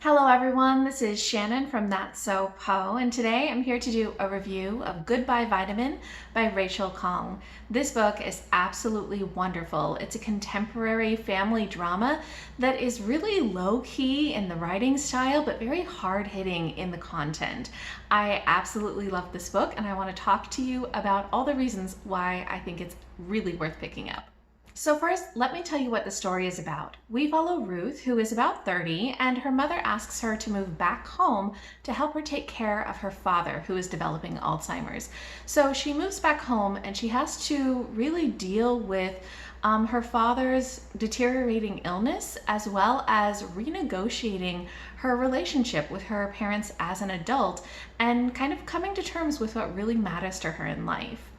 Hello everyone, this is Shannon from That's So Po, and today I'm here to do a review of Goodbye Vitamin by Rachel Khong. This book is absolutely wonderful. It's a contemporary family drama that is really low-key in the writing style, but very hard-hitting in the content. I absolutely love this book, and I want to talk to you about all the reasons why I think it's really worth picking up. So first, let me tell you what the story is about. We follow Ruth, who is about 30, and her mother asks her to move back home to help her take care of her father, who is developing Alzheimer's. So she moves back home and she has to really deal with her father's deteriorating illness, as well as renegotiating her relationship with her parents as an adult and kind of coming to terms with what really matters to her in life.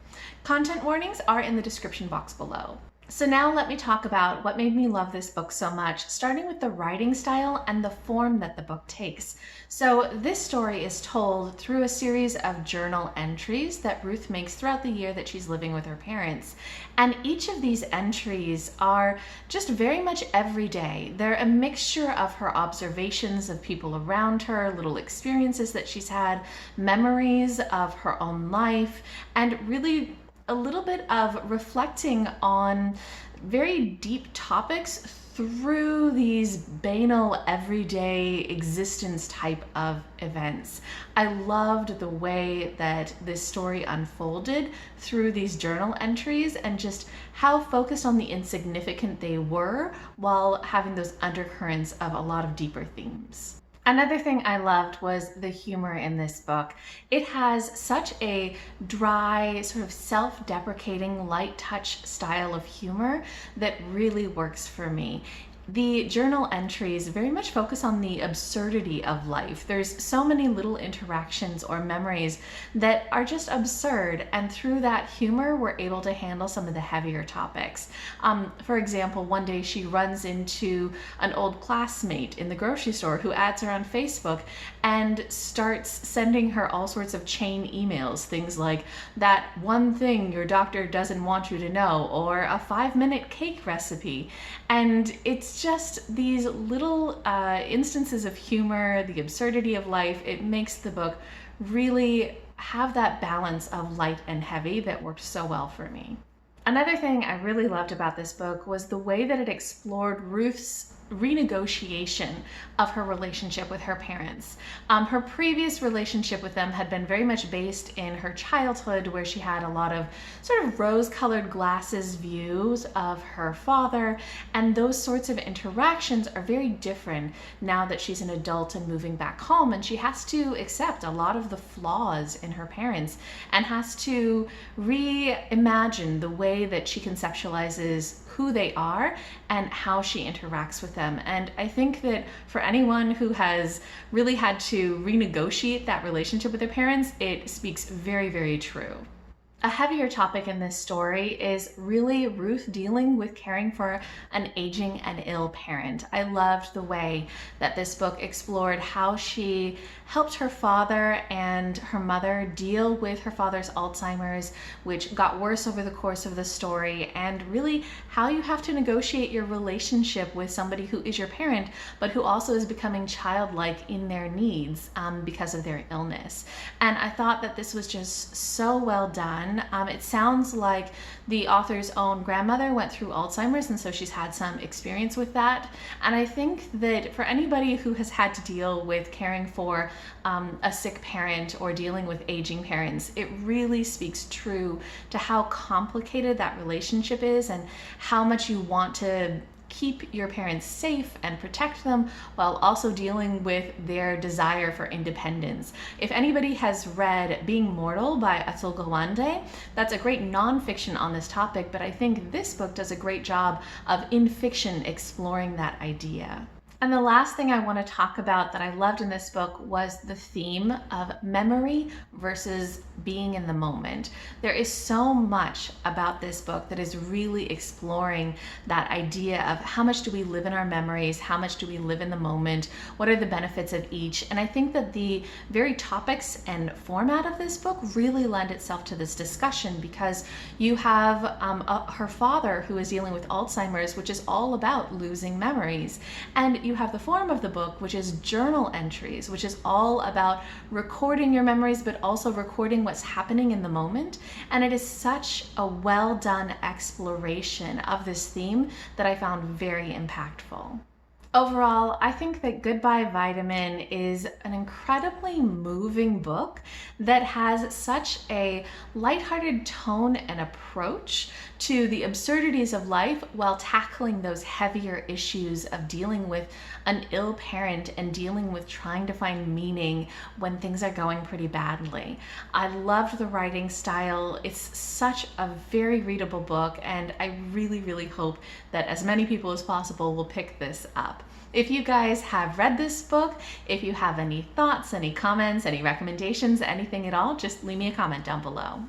Content warnings are in the description box below. So now let me talk about what made me love this book so much, starting with the writing style and the form that the book takes. So this story is told through a series of journal entries that Ruth makes throughout the year that she's living with her parents. And each of these entries are just very much everyday. They're a mixture of her observations of people around her, little experiences that she's had, memories of her own life, and really a little bit of reflecting on very deep topics through these banal everyday existence type of events. I loved the way that this story unfolded through these journal entries and just how focused on the insignificant they were while having those undercurrents of a lot of deeper themes. Another thing I loved was the humor in this book. It has such a dry, sort of self-deprecating, light touch style of humor that really works for me. The journal entries very much focus on the absurdity of life. There's so many little interactions or memories that are just absurd, and through that humor, we're able to handle some of the heavier topics. For example, one day she runs into an old classmate in the grocery store who adds her on Facebook and starts sending her all sorts of chain emails, things like that one thing your doctor doesn't want you to know, or a 5-minute cake recipe. And it's just these little instances of humor, the absurdity of life. It makes the book really have that balance of light and heavy that worked so well for me. Another thing I really loved about this book was the way that it explored Ruth's renegotiation of her relationship with her parents. Her previous relationship with them had been very much based in her childhood, where she had a lot of sort of rose-colored glasses views of her father, and those sorts of interactions are very different now that she's an adult and moving back home, and she has to accept a lot of the flaws in her parents and has to reimagine the way that she conceptualizes who they are and how she interacts with them. And I think that for anyone who has really had to renegotiate that relationship with their parents, it speaks very, very true. A heavier topic in this story is really Ruth dealing with caring for an aging and ill parent. I loved the way that this book explored how she helped her father and her mother deal with her father's Alzheimer's, which got worse over the course of the story, and really how you have to negotiate your relationship with somebody who is your parent, but who also is becoming childlike in their needs because of their illness. And I thought that this was just so well done. It sounds like the author's own grandmother went through Alzheimer's, and so she's had some experience with that. And I think that for anybody who has had to deal with caring for a sick parent or dealing with aging parents, it really speaks true to how complicated that relationship is and how much you want to keep your parents safe and protect them while also dealing with their desire for independence. If anybody has read Being Mortal by Atul Gawande, that's a great nonfiction on this topic, but I think this book does a great job of in fiction exploring that idea. And the last thing I want to talk about that I loved in this book was the theme of memory versus being in the moment. There is so much about this book that is really exploring that idea of how much do we live in our memories, how much do we live in the moment, what are the benefits of each. And I think that the very topics and format of this book really lend itself to this discussion, because you have her father who is dealing with Alzheimer's, which is all about losing memories. And you have the form of the book, which is journal entries, which is all about recording your memories, but also recording what's happening in the moment. And it is such a well done exploration of this theme that I found very impactful. Overall, I think that Goodbye Vitamin is an incredibly moving book that has such a lighthearted tone and approach to the absurdities of life while tackling those heavier issues of dealing with an ill parent and dealing with trying to find meaning when things are going pretty badly. I loved the writing style. It's such a very readable book, and I really, really hope that as many people as possible will pick this up. If you guys have read this book, if you have any thoughts, any comments, any recommendations, anything at all, just leave me a comment down below.